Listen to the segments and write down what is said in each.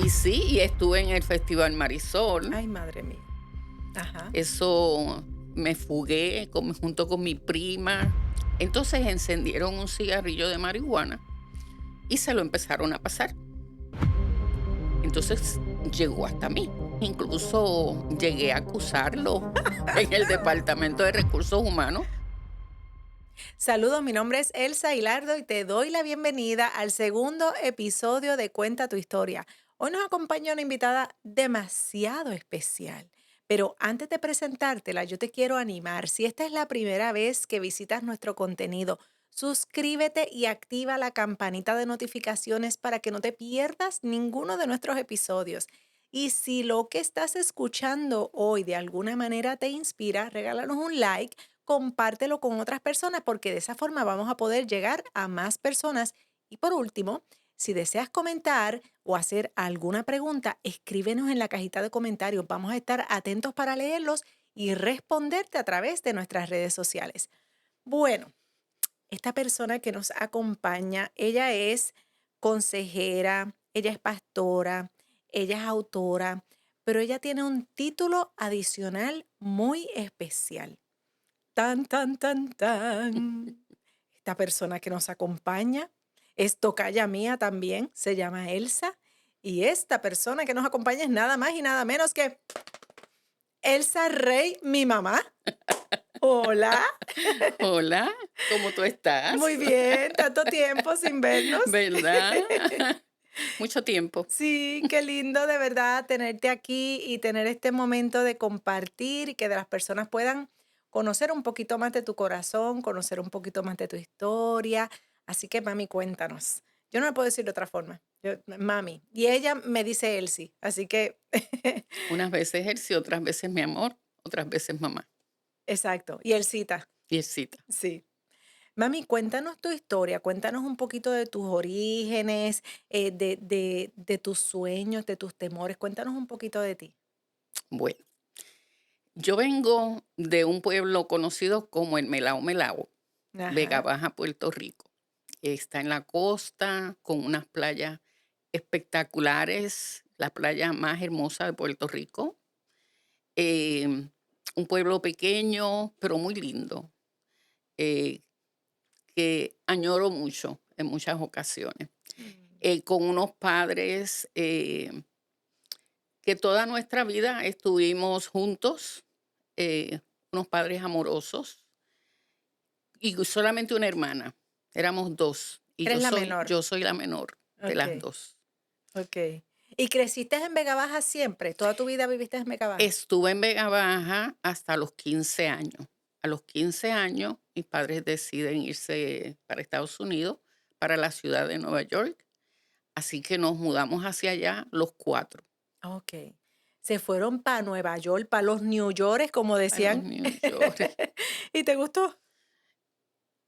Y sí, y estuve en el Festival Marisol. Ay, madre mía. Ajá. Eso me fugué junto con mi prima. Entonces encendieron un cigarrillo de marihuana y se lo empezaron a pasar. Entonces llegó hasta mí. Incluso llegué a acusarlo en el Departamento de Recursos Humanos. Saludos, mi nombre es Elsa Hilardo y te doy la bienvenida al segundo episodio de Cuenta tu historia. Hoy nos acompaña una invitada demasiado especial. Pero antes de presentártela, yo te quiero animar. Si esta es la primera vez que visitas nuestro contenido, suscríbete y activa la campanita de notificaciones para que no te pierdas ninguno de nuestros episodios. Y si lo que estás escuchando hoy de alguna manera te inspira, regálanos un like, compártelo con otras personas porque de esa forma vamos a poder llegar a más personas. Y por último, si deseas comentar o hacer alguna pregunta, escríbenos en la cajita de comentarios. Vamos a estar atentos para leerlos y responderte a través de nuestras redes sociales. Bueno, esta persona que nos acompaña, ella es consejera, ella es pastora, ella es autora, pero ella tiene un título adicional muy especial. Tan, tan, tan, tan. Esta persona que nos acompaña es tocaya mía también, se llama Elsa. Y esta persona que nos acompaña es nada más y nada menos que Elsa Rey, mi mamá. Hola, Hola, ¿cómo tú estás? muy bien, tanto tiempo sin vernos. ¿Verdad? Mucho tiempo. Sí, qué lindo de verdad tenerte aquí y tener este momento de compartir y que de las personas puedan conocer un poquito más de tu corazón, conocer un poquito más de tu historia. Así que, mami, cuéntanos. Yo no me puedo decir de otra forma. Mami. Y ella me dice Elsie. Así que, Unas veces él sí, otras veces mi amor, otras veces mamá. exacto. Y Elcita. Y él cita. Sí. Mami, cuéntanos tu historia, cuéntanos un poquito de tus orígenes, de tus sueños, de tus temores. Cuéntanos un poquito de ti. Bueno, yo vengo de un pueblo conocido como el Melao Melao, Vega Ajá. Baja, Puerto Rico. Está en la costa con unas playas espectaculares, la playa más hermosa de Puerto Rico. Em, un pueblo pequeño, pero muy lindo, eh, que añoro mucho en muchas ocasiones. Mm. Con unos padres que toda nuestra vida estuvimos juntos, unos padres amorosos y solamente una hermana. Éramos dos y Eres yo la soy, menor. yo soy la menor de las Okey, dos. okey. ¿Y creciste en Vega Baja siempre? ¿Toda tu vida viviste en Vega Baja? Estuve en Vega Baja hasta los 15 años. A los 15 años, mis padres deciden irse para Estados Unidos, para la ciudad de Nueva York. Así que nos mudamos hacia allá los cuatro, Okey. Se fueron para Nueva York, para los New Yorkers, como a los decían. New York. ¿Y te gustó?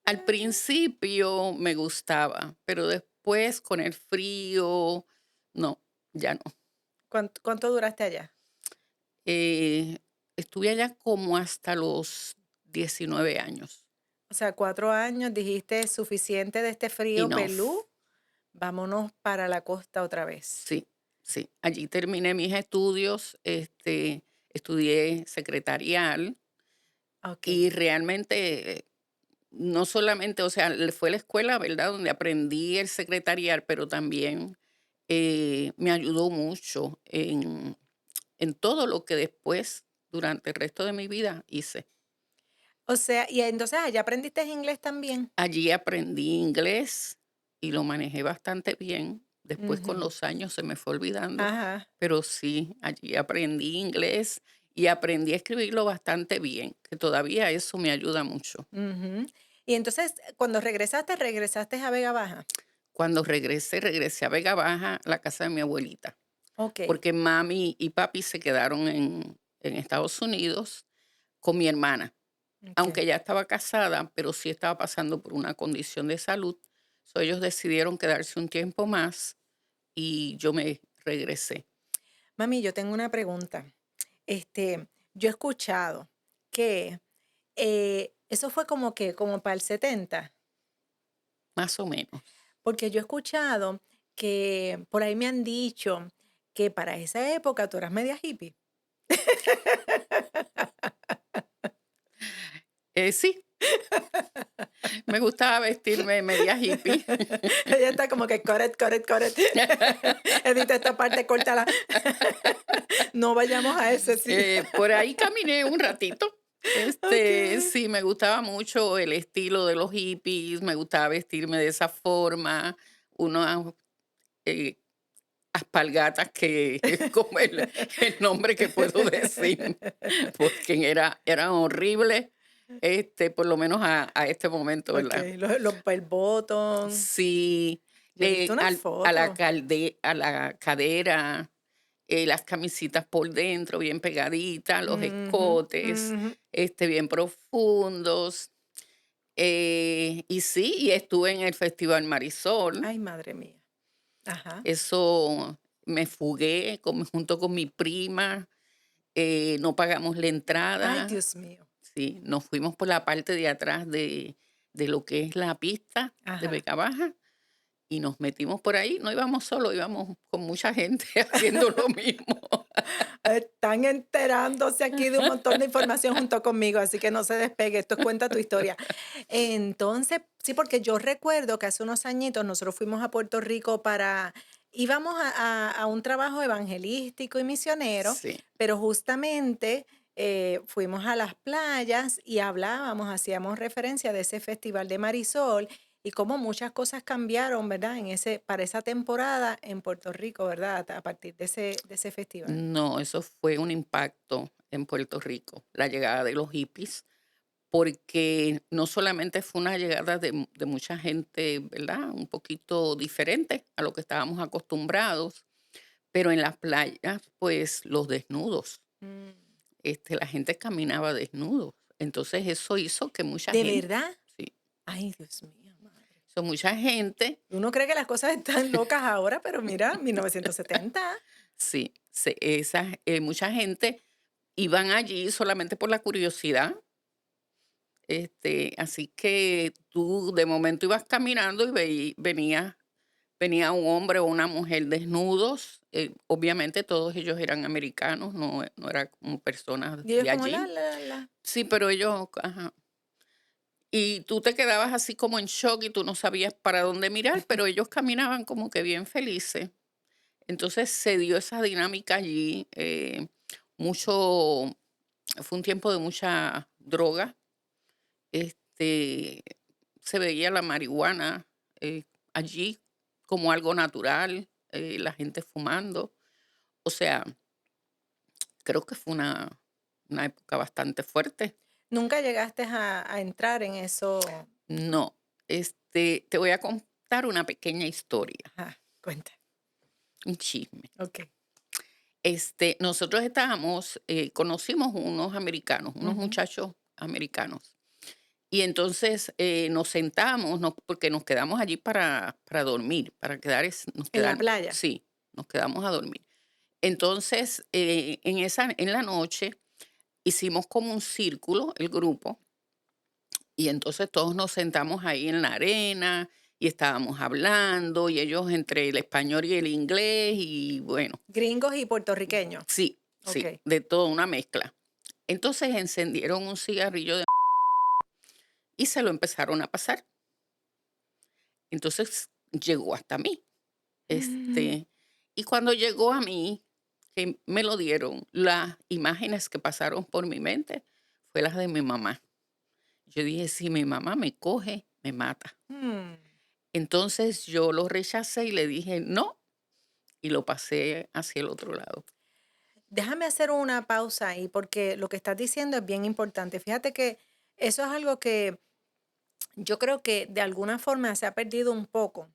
Al principio me gustaba, pero después con el frío, no, ya no. ¿Cuánto duraste allá? Eh, estuve allá como hasta los 19 años. O sea, 4 años, dijiste: "Suficiente de este frío pelú, Enough. vámonos para la costa otra vez". Sí, sí. Allí terminé mis estudios, estudié secretarial y Okey. realmente no solamente, o sea, fue la escuela, ¿verdad?, donde aprendí el secretarial, pero también me ayudó mucho en todo lo que después, durante el resto de mi vida, hice. O sea, y entonces, ¿allá aprendiste inglés también? Allí aprendí inglés y lo manejé bastante bien. Después con Ujú. los años se me fue olvidando, Ajá. pero sí, allí aprendí inglés y aprendí a escribirlo bastante bien, que todavía eso me ayuda mucho. Ujú. Y entonces, cuando regresaste a Vega Baja. Cuando regresé, regresé a Vega Baja, a la casa de mi abuelita, Okey, porque mami y papi se quedaron en Estados Unidos con mi hermana. Aunque okey. ya estaba casada, pero sí estaba pasando por una condición de salud. So, ellos decidieron quedarse un tiempo más y yo me regresé, Mami, yo tengo una pregunta. Yo he escuchado que, eso fue como que, como para el 70, más o menos. porque yo he escuchado que por ahí me han dicho que para esa época tú eras media hippie. Sí, me gustaba vestirme media hippie. Ella está como que corret, corret, corret. Edita esta parte, córtala. No vayamos a ese, sí. Por ahí caminé un ratito. Okey. Sí, me gustaba mucho el estilo de los hippies, me gustaba vestirme de esa forma, unas eh, alpargatas que es como el nombre que puedo decir, porque eran horribles, por lo menos a este momento, ¿verdad? Okey, los bell bottom. Sí, Yo he visto una foto. a la cadera, las camisitas por dentro bien pegaditas, los Ujú, escotes, ujú. bien profundos. Y sí, y estuve en el Festival Marisol. Ay, madre mía. Ajá. Eso me fugué junto con mi prima, no pagamos la Ay, entrada. Dios mío. Sí, nos fuimos por la parte de atrás de lo que es la pista de Ajá. Vega Baja. Y nos metimos por ahí, no íbamos solos, íbamos con mucha gente haciendo lo mismo. Están enterándose aquí de un montón de información junto conmigo, así que no se despegue, esto es Cuenta tu Historia. Entonces, sí, porque yo recuerdo que hace unos añitos nosotros fuimos a Puerto Rico íbamos a un trabajo evangelístico y misionero, Sí. pero justamente fuimos a las playas y hablábamos, hacíamos referencia de ese festival de Marisol y cómo muchas cosas cambiaron, ¿verdad? Para esa temporada en Puerto Rico, ¿verdad? A partir de ese festival. No, eso fue un impacto en Puerto Rico, la llegada de los hippies, porque no solamente fue una llegada de mucha gente, ¿verdad? Un poquito diferente a lo que estábamos acostumbrados, pero en las playas, pues los desnudos, Mm. la gente caminaba desnudos. Entonces eso hizo que mucha ¿De gente, verdad? sí, Ay, Dios mío, madre. mucha gente. Uno cree que las cosas están locas ahora, pero mira, 1970. Sí, mucha gente iban allí solamente por la curiosidad, así que tú de momento ibas caminando y venía un hombre o una mujer desnudos, obviamente todos ellos eran americanos, no eran como personas Y ellos de como la, allí. la, la. Sí, pero ellos, ajá. Y tú te quedabas así como en shock y tú no sabías para dónde mirar, pero ellos caminaban como que bien felices. Entonces se dio esa dinámica allí, mucho fue un tiempo de mucha droga, este, se veía la marihuana, allí como algo natural, la gente fumando. O sea, creo que fue una época bastante fuerte. Nunca llegaste a entrar en eso. No, te voy a contar una pequeña historia, Ajá, cuenta. un chisme. Ok. Nosotros conocimos unos americanos, unos Ujú. muchachos americanos. Y entonces nos sentamos, porque nos quedamos allí para dormir, En la playa. sí, nos quedamos a dormir. Entonces, en la noche hicimos como un círculo, el grupo, y entonces todos nos sentamos ahí en la arena y estábamos hablando, y ellos entre el español y el inglés, y bueno, Gringos y puertorriqueños. sí, Ok. sí, de todo, una mezcla. Entonces encendieron un cigarrillo y se lo empezaron a pasar. Entonces llegó hasta mí. Mm. Y cuando llegó a mí, que me lo dieron, las imágenes que pasaron por mi mente fue las de mi mamá. Yo dije, si mi mamá me coge, me mata. Mm. Entonces yo lo rechacé y le dije no, y lo pasé hacia el otro lado. Déjame hacer una pausa ahí porque lo que estás diciendo es bien importante. Fíjate que eso es algo que yo creo que de alguna forma se ha perdido un poco.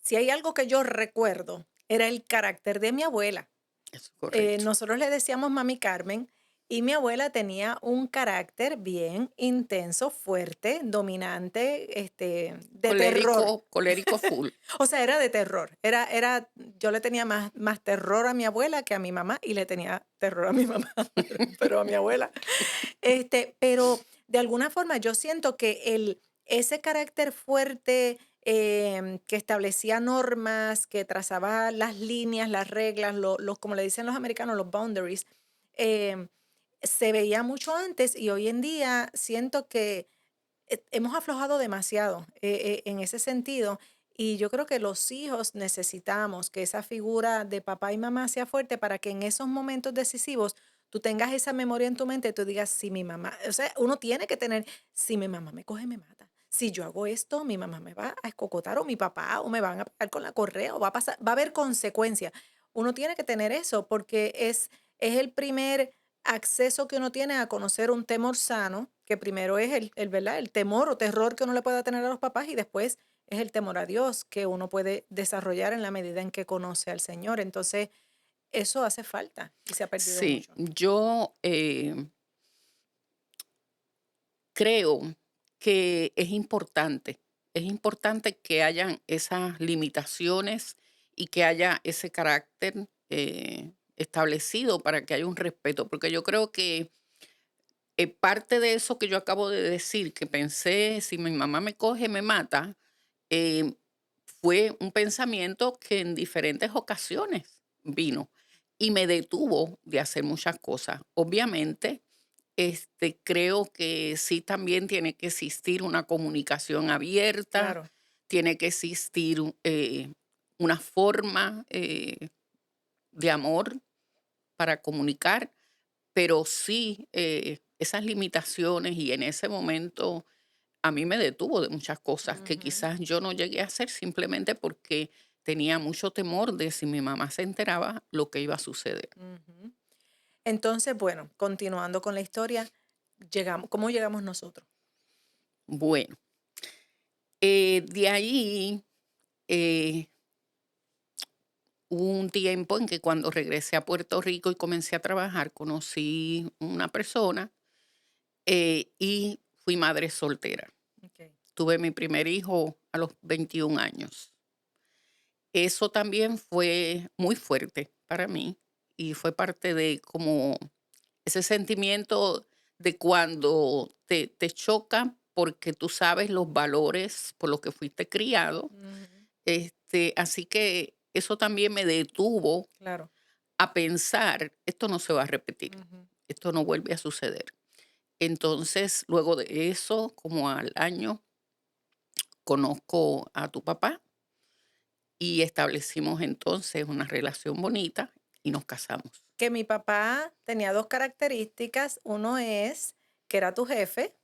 Si hay algo que yo recuerdo, era el carácter de mi abuela. Eso es correcto. Nosotros le decíamos Mami Carmen y mi abuela tenía un carácter bien intenso, fuerte, dominante, de terror. Colérico, colérico full. O sea, era de terror. Yo le tenía más terror a mi abuela que a mi mamá y le tenía terror a mi mamá, pero a mi abuela. Pero de alguna forma yo siento que ese carácter fuerte, que establecía normas, que trazaba las líneas, las reglas, como le dicen los americanos, los boundaries, em, se veía mucho antes y hoy en día siento que hemos aflojado demasiado en ese sentido. Y yo creo que los hijos necesitamos que esa figura de papá y mamá sea fuerte para que en esos momentos decisivos tú tengas esa memoria en tu mente y tú digas, si mi mamá, o sea, uno tiene que tener, si mi mamá me coge, me mata. Si yo hago esto, mi mamá me va a escocotar o mi papá o me van a pegar con la correa o va a pasar, va a haber consecuencias. Uno tiene que tener eso porque es el primer acceso que uno tiene a conocer un temor sano, que primero es ¿verdad? El temor o terror que uno le pueda tener a los papás y después es el temor a Dios que uno puede desarrollar en la medida en que conoce al Señor. Entonces, eso hace falta y se ha perdido Sí, mucho. yo creo que es importante que hayan esas limitaciones y que haya ese carácter establecido para que haya un respeto, porque yo creo que parte de eso que yo acabo de decir, que pensé, si mi mamá me coge, me mata, eh, fue un pensamiento que en diferentes ocasiones vino y me detuvo de hacer muchas cosas. Obviamente, creo que sí también tiene que existir una comunicación abierta, Claro. tiene que existir una forma de amor para comunicar, pero sí esas limitaciones y en ese momento a mí me detuvo de muchas cosas que Ujú, quizás yo no llegué a hacer simplemente porque tenía mucho temor de si mi mamá se enteraba lo que iba a suceder. ujú. Entonces, bueno, continuando con la historia, ¿cómo llegamos nosotros? Bueno, de ahí eh, hubo un tiempo en que cuando regresé a Puerto Rico y comencé a trabajar, conocí una persona y fui madre soltera. Okay. Tuve mi primer hijo a los 21 años. Eso también fue muy fuerte para mí y fue parte de como ese sentimiento de cuando te choca porque tú sabes los valores por los que fuiste criado. Ujú, Así que eso también me detuvo claro. a pensar, esto no se va a repetir, Ujú, esto no vuelve a suceder. Entonces, luego de eso, como al año, conozco a tu papá y establecimos entonces una relación bonita y nos casamos. que mi papá tenía dos características. Uno es que era tu jefe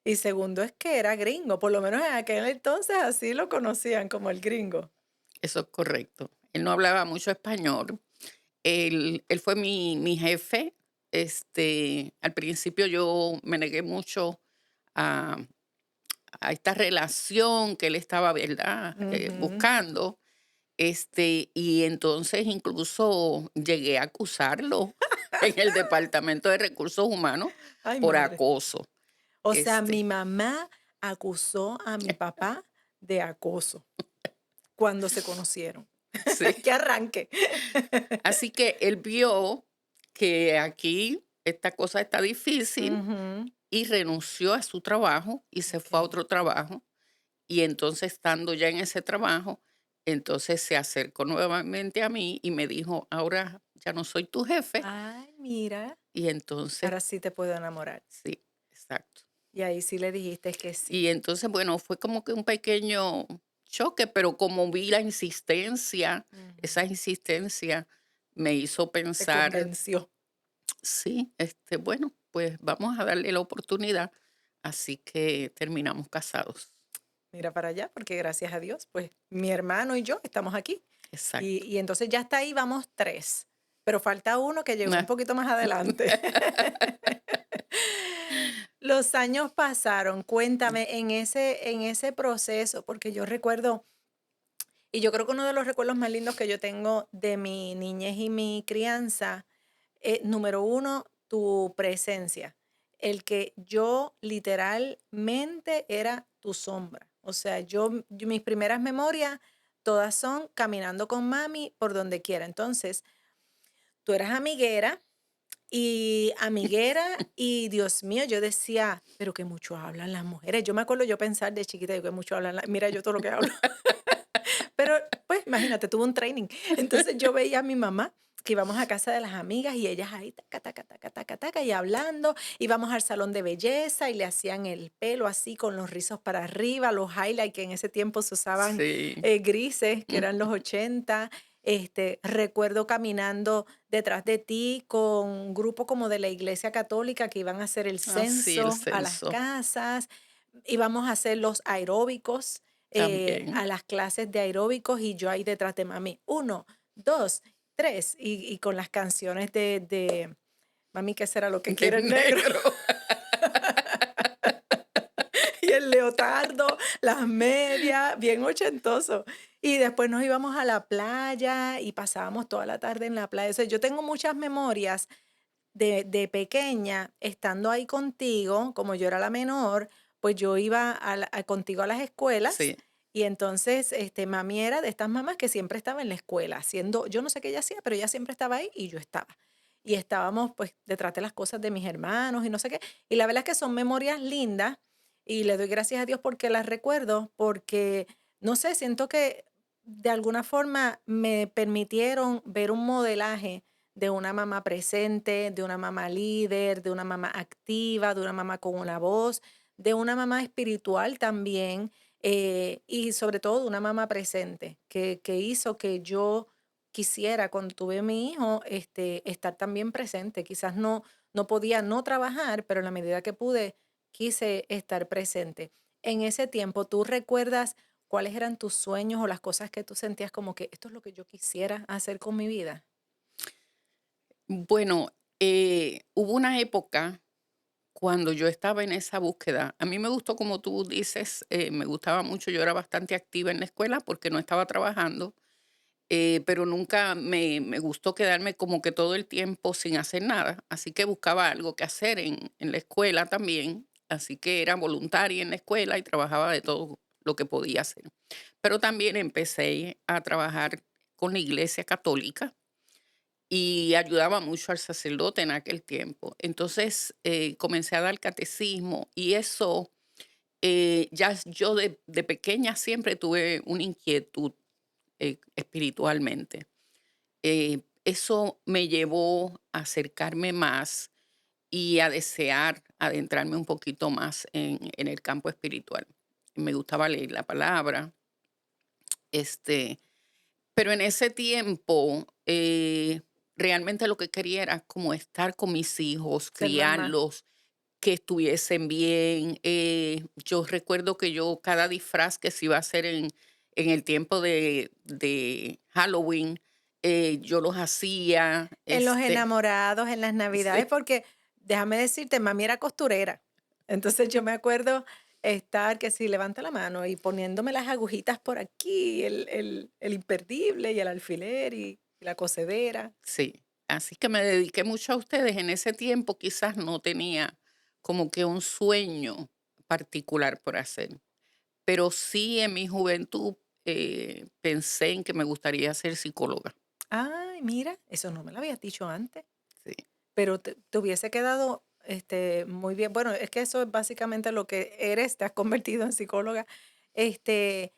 y segundo es que era gringo. Por lo menos en aquel entonces así lo conocían como el gringo. Eso es correcto. Él no hablaba mucho español. Él fue mi jefe. Al principio yo me negué mucho a, a esta relación que él estaba, ¿verdad? Ujú. Buscando. Y entonces incluso llegué a acusarlo en el Departamento de Recursos Humanos Ay, por madre. acoso. O sea, mi Este, mamá acusó a mi papá de acoso cuando se conocieron. sí. ¡Qué arranque! Así que él vio que aquí esta cosa está difícil Ujú. y renunció a su trabajo y se fue a Okey. otro trabajo. Y entonces, estando ya en ese trabajo, entonces se acercó nuevamente a mí y me dijo: "Ahora ya no soy tu jefe". Ay, mira, Y entonces ahora sí te puedo enamorar. sí, exacto. Y ahí sí le dijiste que sí. Y entonces, bueno, fue como que un pequeño choque, pero como vi la insistencia, esa Ujú. insistencia me hizo Te pensar, convenció. sí, bueno, pues vamos a darle la oportunidad. Así que terminamos casados. Mira para allá, porque gracias a Dios, pues, mi hermano y yo estamos aquí. Y Exacto. y entonces ya está ahí vamos 3, pero falta uno que llegó un Ah. poquito más adelante. Los años pasaron, cuéntame, en ese proceso, porque yo recuerdo, y yo creo que uno de los recuerdos más lindos que yo tengo de mi niñez y mi crianza, número 1, tu presencia. El que yo literalmente era tu sombra. O sea, mis primeras memorias todas son caminando con mami por donde quiera. Entonces, tú eras amiguera y amiguera, y Dios mío, yo decía, pero que mucho hablan las mujeres. Yo me acuerdo yo pensar de chiquita, yo que mucho hablan, mira yo todo lo que hablo. Pero, pues, imagínate, tuve un training. Entonces, yo veía a mi mamá, que íbamos a casa de las amigas y ellas ahí, taca, taca, taca, taca, taca, y hablando. Íbamos al salón de belleza y le hacían el pelo así con los rizos para arriba, los highlights que en ese tiempo se usaban Sí. grises, que eran los 80. Recuerdo caminando detrás de ti con un grupo como de la iglesia católica que iban a hacer el Ah, sí, el censo a las censo casas, íbamos a hacer los aeróbicos, también. a las clases de aeróbicos y yo ahí detrás de mami, uno, dos, tres, y con las canciones de mami, ¿qué será lo que De quiere el negro? negro. Y el leotardo, las medias, bien ochentoso. Y después nos íbamos a la playa y pasábamos toda la tarde en la playa. O sea, yo tengo muchas memorias de pequeña, estando ahí contigo, como yo era la menor, pues yo iba contigo a las escuelas Sí. y entonces mami era de estas mamás que siempre estaba en la escuela, haciendo, yo no sé qué ella hacía, pero ella siempre estaba ahí y yo estaba. Y estábamos pues detrás de las cosas de mis hermanos y no sé qué. Y la verdad es que son memorias lindas y le doy gracias a Dios porque las recuerdo, porque, no sé, siento que de alguna forma me permitieron ver un modelaje de una mamá presente, de una mamá líder, de una mamá activa, de una mamá con una voz, de una mamá espiritual también, y sobre todo de una mamá presente, que hizo que yo quisiera, cuando tuve a mi hijo, estar también presente. Quizás no podía no trabajar, pero en la medida que pude, quise estar presente. En ese tiempo, ¿tú recuerdas cuáles eran tus sueños o las cosas que tú sentías como que esto es lo que yo quisiera hacer con mi vida? Bueno, hubo una época cuando yo estaba en esa búsqueda. A mí me gustó, como tú dices, me gustaba mucho. Yo era bastante activa en la escuela porque no estaba trabajando, pero nunca me gustó quedarme como que todo el tiempo sin hacer nada. Así que buscaba algo que hacer en la escuela también. Así que era voluntaria en la escuela y trabajaba de todo lo que podía hacer. Pero también empecé a trabajar con la iglesia católica y ayudaba mucho al sacerdote en aquel tiempo. Entonces, comencé a dar catecismo y eso, ya yo de pequeña siempre tuve una inquietud espiritualmente. Eso me llevó a acercarme más y a desear adentrarme un poquito más en el campo espiritual. Me gustaba leer la palabra, este, pero en ese tiempo, realmente lo que quería era como estar con mis hijos, Ser mamá. criarlos, que estuviesen bien. Yo recuerdo que yo cada disfraz que se iba a hacer en el tiempo de Halloween, yo los hacía. En los enamorados, en las navidades, Sí, porque déjame decirte, mami era costurera. Entonces yo me acuerdo estar, que si levanta la mano y poniéndome las agujitas por aquí, el imperdible y el alfiler y la cosedera. sí. Así que me dediqué mucho a ustedes. En ese tiempo quizás no tenía como que un sueño particular por hacer. Pero sí, en mi juventud, pensé en que me gustaría ser psicóloga. Ay, mira, eso no me lo habías dicho antes, Sí, pero te hubiese quedado muy bien. Bueno, es que eso es básicamente lo que eres, te has convertido en psicóloga. Este,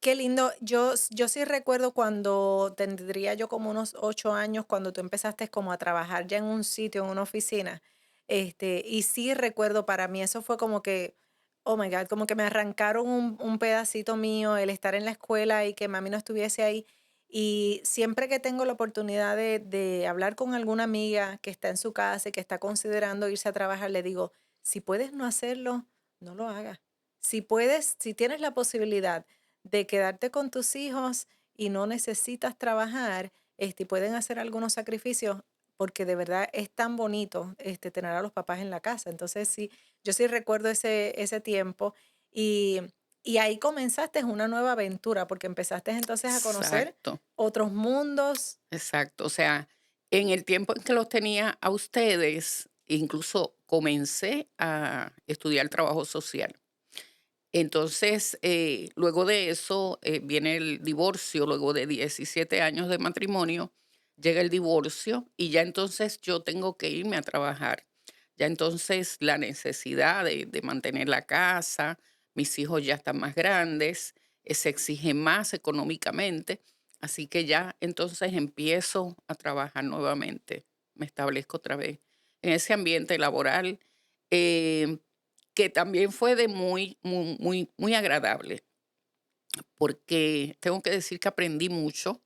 Qué lindo. Yo sí recuerdo cuando tendría yo como unos 8 años, cuando tú empezaste como a trabajar ya en un sitio, en una oficina. Y sí recuerdo, para mí eso fue como que, oh my God, como que me arrancaron un pedacito mío, el estar en la escuela y que mami no estuviese ahí. Y siempre que tengo la oportunidad de hablar con alguna amiga que está en su casa y que está considerando irse a trabajar, le digo, si puedes no hacerlo, no lo hagas. Si puedes, si tienes la posibilidad de quedarte con tus hijos y no necesitas trabajar, y pueden hacer algunos sacrificios porque de verdad es tan bonito tener a los papás en la casa. Entonces sí, yo sí recuerdo ese tiempo y, y ahí comenzaste una nueva aventura porque empezaste entonces a conocer exacto, otros mundos. exacto. O sea, en el tiempo en que los tenía a ustedes, incluso comencé a estudiar trabajo social. Entonces, luego de eso, viene el divorcio, luego de 17 años de matrimonio. llega el divorcio y ya entonces yo tengo que irme a trabajar. Ya entonces la necesidad de mantener la casa, mis hijos ya están más grandes, se exige más económicamente, así que ya entonces empiezo a trabajar nuevamente, me establezco otra vez en ese ambiente laboral, eh, que también fue de muy agradable, porque tengo que decir que aprendí mucho.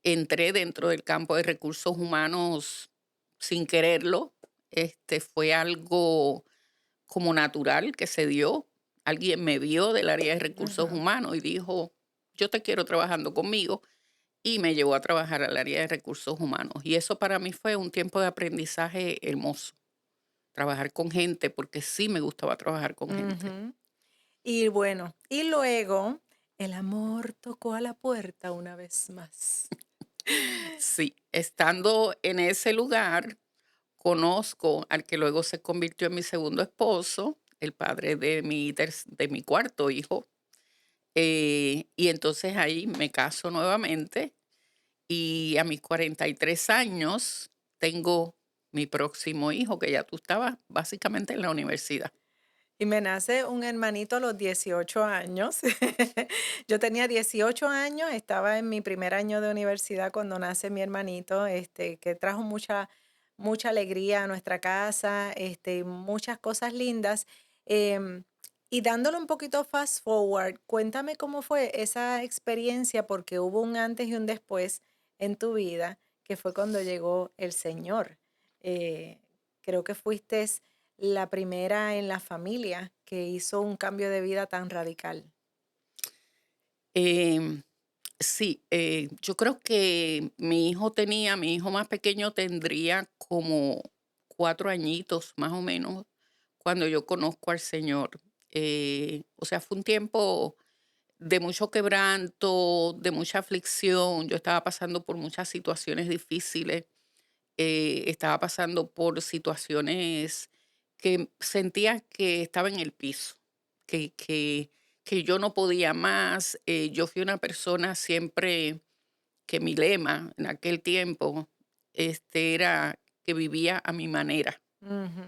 Entré dentro del campo de recursos humanos sin quererlo. Fue algo como natural que se dio. Alguien me vio del área de recursos Ujú. humanos y dijo, yo te quiero trabajando conmigo. Y me llevó a trabajar al área de recursos humanos. Y eso para mí fue un tiempo de aprendizaje hermoso. Trabajar con gente, porque sí me gustaba trabajar con gente. Ujú. Y bueno, y luego el amor tocó a la puerta una vez más. Sí, estando en ese lugar, conozco al que luego se convirtió en mi segundo esposo, el padre de mi cuarto hijo. Y entonces ahí me caso nuevamente y a mis 43 años tengo mi próximo hijo, que ya tú estabas básicamente en la universidad. Y me nace un hermanito a los 18 años. Yo tenía 18 años, estaba en mi primer año de universidad cuando nace mi hermanito, que trajo mucha alegría a nuestra casa, muchas cosas lindas. Em, y dándole un poquito fast forward, cuéntame cómo fue esa experiencia, porque hubo un antes y un después en tu vida, que fue cuando llegó el Señor. Eh, Creo que fuiste la primera en la familia que hizo un cambio de vida tan radical. Em, sí, yo creo que mi hijo más pequeño tendría como 4 añitos más o menos cuando yo conozco al Señor. O sea, fue un tiempo de mucho quebranto, de mucha aflicción. Yo estaba pasando por muchas situaciones difíciles, estaba pasando por situaciones que sentía que estaba en el piso, que, que, que yo no podía más. Yo fui una persona siempre que mi lema en aquel tiempo era que vivía a mi manera Ujú,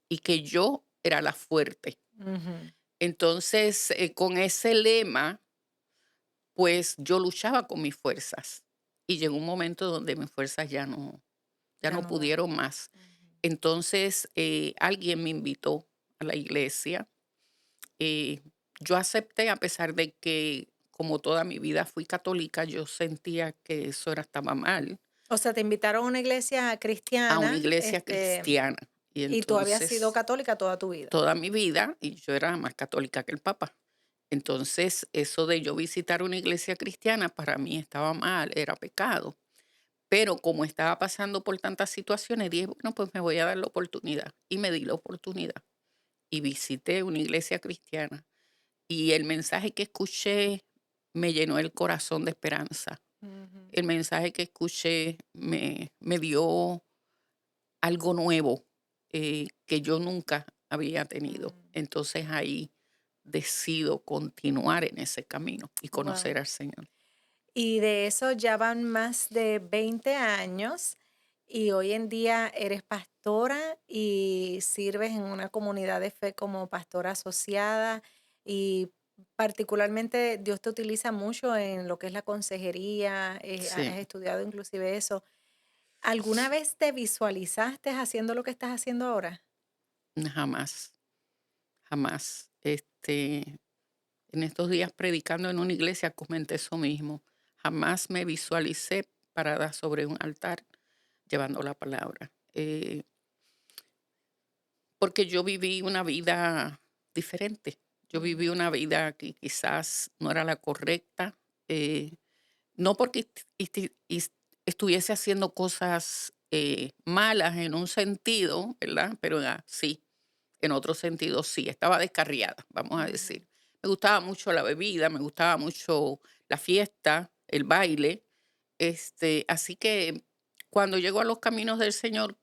y que yo era la fuerte. ujú. Entonces, con ese lema, pues yo luchaba con mis fuerzas y llegó un momento donde mis fuerzas ya Ya no no daba. pudieron más. Ujú. Entonces, alguien me invitó a la iglesia. eh, yo acepté a pesar de que, como toda mi vida fui católica, yo sentía que eso estaba mal, O sea, te invitaron a una iglesia a una cristiana, iglesia cristiana. Y y tú habías sido entonces, católica toda tu vida. toda mi vida, y yo era más católica que el Papa. Entonces, eso de yo visitar una iglesia cristiana para mí estaba mal, era pecado. Pero como estaba pasando por tantas situaciones, dije, bueno, pues me voy a dar la oportunidad. Y me di la oportunidad. Y visité una iglesia cristiana. Y el mensaje que escuché me llenó el corazón de esperanza. Ujú. El mensaje que escuché me dio algo nuevo, que yo nunca había tenido. Entonces ahí decido continuar en ese camino y Wow. conocer al Señor. Y de eso ya van más de 20 años y hoy en día eres pastora y sirves en una comunidad de fe como pastora asociada y particularmente Dios te utiliza mucho en lo que es la consejería, has Sí, estudiado inclusive eso. ¿Alguna vez te visualizaste haciendo lo que estás haciendo ahora? jamás, jamás. En estos días predicando en una iglesia comenté eso mismo. Jamás me visualicé parada sobre un altar llevando la palabra. Porque yo viví una vida diferente. Yo Ujú, viví una vida que quizás no era la correcta. eh, no porque estuviese haciendo cosas malas en un sentido, ¿verdad? Pero sí, en otro sentido sí, estaba descarriada, vamos a ujú. decir. Me gustaba mucho la bebida, me gustaba mucho la fiesta, el baile. Así que cuando llego a los caminos del Señor,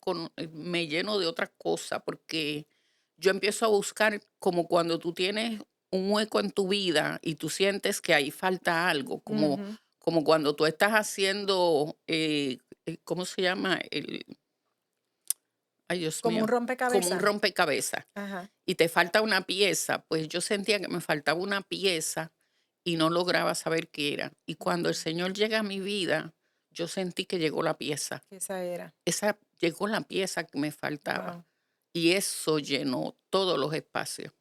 me lleno de otra cosa, porque yo empiezo a buscar como cuando tú tienes un hueco en tu vida y tú sientes que ahí falta algo, Ujú, como cuando tú estás haciendo, ¿cómo se llama? Ay, Dios Como un mío, como un rompecabezas. rompecabezas, Ajá. y te falta una pieza, pues yo sentía que me faltaba una pieza y no lograba saber qué era. Y cuando el Señor llega a mi vida, yo sentí que llegó la pieza. Esa era. Esa llegó la pieza que me faltaba Wow. y eso llenó todos los espacios.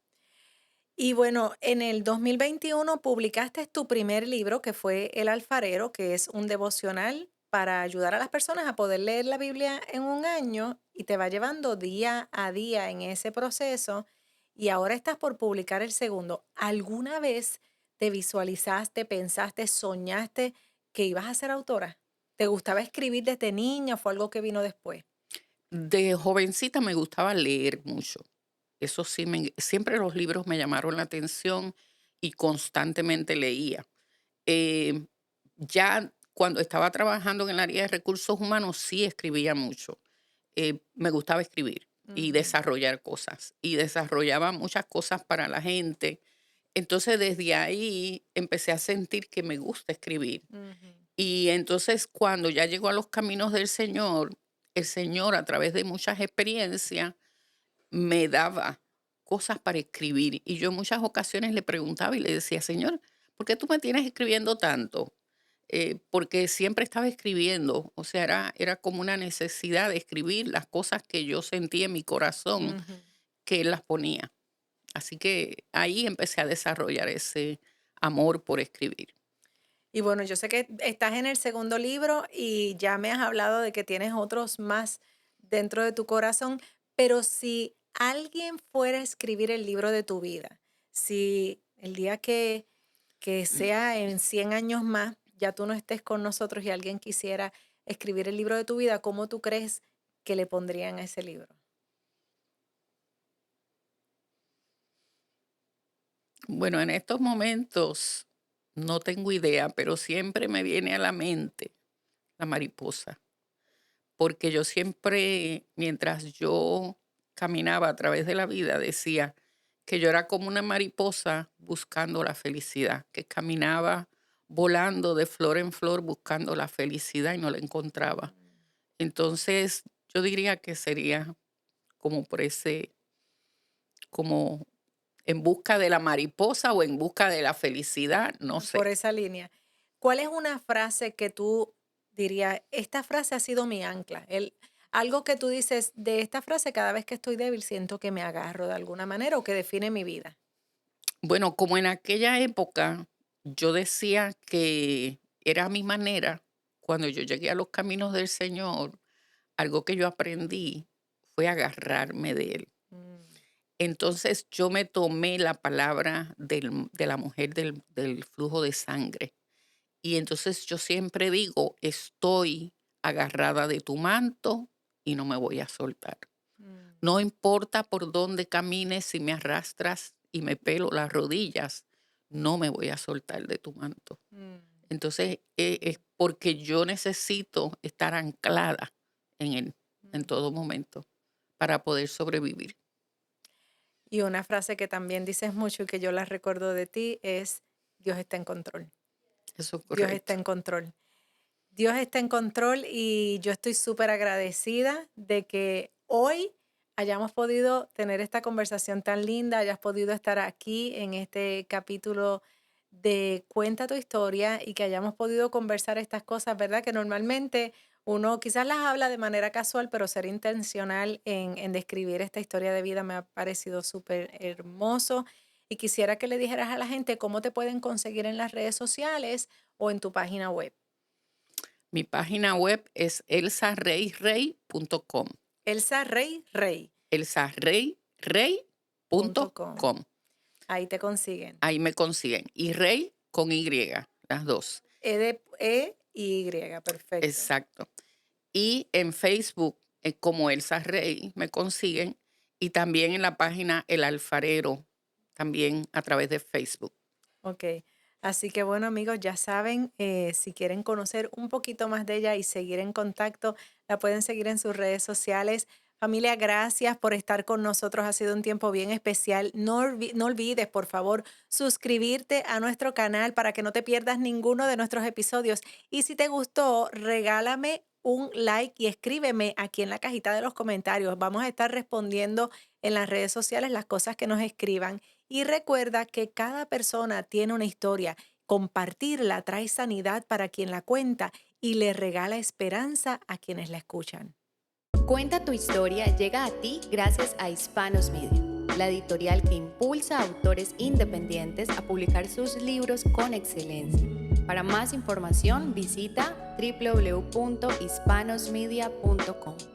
Y bueno, en el 2021 publicaste tu primer libro, que fue El Alfarero, que es un devocional para ayudar a las personas a poder leer la Biblia en un año y te va llevando día a día en ese proceso. Y ahora estás por publicar el segundo. ¿Alguna vez te visualizaste, pensaste, soñaste que ibas a ser autora? ¿Te gustaba escribir desde niña o fue algo que vino después? De jovencita me gustaba leer mucho. Eso sí, siempre los libros me llamaron la atención y constantemente leía. Eh, ya cuando estaba trabajando en el área de recursos humanos, sí escribía mucho. Me gustaba escribir y Ujú, desarrollar cosas. Y desarrollaba muchas cosas para la gente. Entonces, desde ahí empecé a sentir que me gusta escribir. ujú. Y entonces, cuando ya llegó a los caminos del Señor, el Señor, a través de muchas experiencias, me daba cosas para escribir. Y yo en muchas ocasiones le preguntaba y le decía: "Señor, ¿por qué tú me tienes escribiendo tanto?". Porque siempre estaba escribiendo, o sea, era como una necesidad de escribir las cosas que yo sentía en mi corazón, Ujú. que él las ponía. Así que ahí empecé a desarrollar ese amor por escribir. Y bueno, yo sé que estás en el segundo libro y ya me has hablado de que tienes otros más dentro de tu corazón, pero si alguien fuera a escribir el libro de tu vida, si el día que sea en 100 años más, ya tú no estés con nosotros y alguien quisiera escribir el libro de tu vida, ¿cómo tú crees que le pondrían a ese libro? Bueno, en estos momentos no tengo idea, pero siempre me viene a la mente la mariposa, porque yo siempre, mientras yo caminaba a través de la vida, decía que yo era como una mariposa buscando la felicidad, que caminaba volando de flor en flor buscando la felicidad y no la encontraba. Entonces, yo diría que sería como por ese, como en busca de la mariposa o en busca de la felicidad, no Por sé. esa línea. ¿Cuál es una frase que tú dirías, esta frase ha sido mi ancla? Algo que tú dices, de esta frase cada vez que estoy débil siento que me agarro de alguna manera o que define mi vida. Bueno, como en aquella época yo decía que era mi manera, cuando yo llegué a los caminos del Señor, algo que yo aprendí fue agarrarme de Él. Mm, Entonces yo me tomé la palabra de la mujer del flujo de sangre. Y entonces yo siempre digo, estoy agarrada de tu manto y no me voy a soltar. mm, No importa por dónde camines, si me arrastras y me pelo las rodillas, no me voy a soltar de tu manto. mm. Entonces es porque yo necesito estar anclada en él en Mm. todo momento para poder sobrevivir. Y una frase que también dices mucho y que yo la recuerdo de ti es, Dios está en control. Eso es Dios está correcto. en control. Dios está en control y yo estoy súper agradecida de que hoy hayamos podido tener esta conversación tan linda, hayas podido estar aquí en este capítulo de Cuenta tu historia y que hayamos podido conversar estas cosas, ¿verdad? Que normalmente uno quizás las habla de manera casual, pero ser intencional en describir esta historia de vida me ha parecido súper hermoso. Y quisiera que le dijeras a la gente cómo te pueden conseguir en las redes sociales o en tu página web. Mi página web es elsarreyrey.com. Elsa Rey Rey punto com. elsarreyrey.com. Ahí te consiguen. Ahí me consiguen. Y Rey con Y, las dos. Y, perfecto. Exacto. Y en Facebook, como Elsa Rey, me consiguen. Y también en la página El Alfarero, también a través de Facebook. Ok. Así que bueno, amigos, ya saben, si quieren conocer un poquito más de ella y seguir en contacto, la pueden seguir en sus redes sociales. Familia, gracias por estar con nosotros. Ha sido un tiempo bien especial. No olvides, por favor, suscribirte a nuestro canal para que no te pierdas ninguno de nuestros episodios. Y si te gustó, regálame un like y escríbeme aquí en la cajita de los comentarios. Vamos a estar respondiendo en las redes sociales las cosas que nos escriban. Y recuerda que cada persona tiene una historia. Compartirla trae sanidad para quien la cuenta y le regala esperanza a quienes la escuchan. Cuenta tu historia llega a ti gracias a Hispanos Media, la editorial que impulsa a autores independientes a publicar sus libros con excelencia. Para más información visita www.hispanosmedia.com.